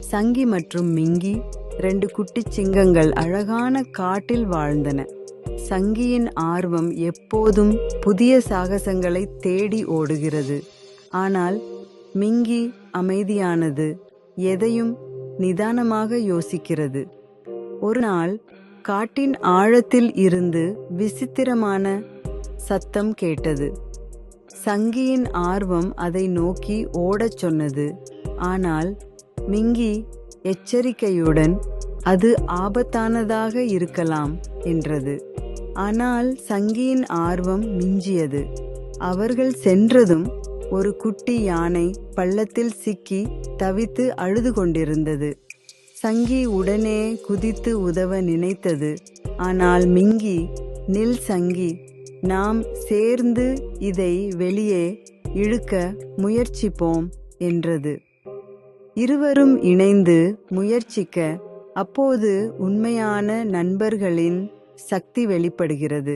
சங்கி மற்றும் மிங்கி, 2 குட்டிச் சிங்கங்கள் அழகான காட்டில் வாழ்ந்தன. சங்கியின் ஆர்வம் எப்போதும் புதிய சாகசங்களை தேடி ஓடுகிறது. ஆனால் மிங்கி அமைதியானது, எதையும் நிதானமாக யோசிக்கிறது. ஒரு நாள் காட்டின் ஆழத்தில் இருந்து விசித்திரமான சத்தம் கேட்டது. சங்கியின் ஆர்வம் அதை நோக்கி ஓடச் சொன்னது. ஆனால் மிங்கி எச்சரிக்கையுடன், அது ஆபத்தானதாக இருக்கலாம் என்றது. ஆனால் சங்கியின் ஆர்வம் மிஞ்சியது. அவர்கள் சென்றதும் ஒரு குட்டி யானை பள்ளத்தில் சிக்கி தவித்து அழுது கொண்டிருந்தது. சங்கி உடனே குதித்து உதவ நினைத்தது. ஆனால் மிங்கி, "நில் சங்கி, நாம் சேர்ந்து இதை வெளியே இழுக்க முயற்சிப்போம்" என்றது. இருவரும் இணைந்து முயற்சிக்க, அப்போது உண்மையான நண்பர்களின் சக்தி வெளிப்படுகிறது.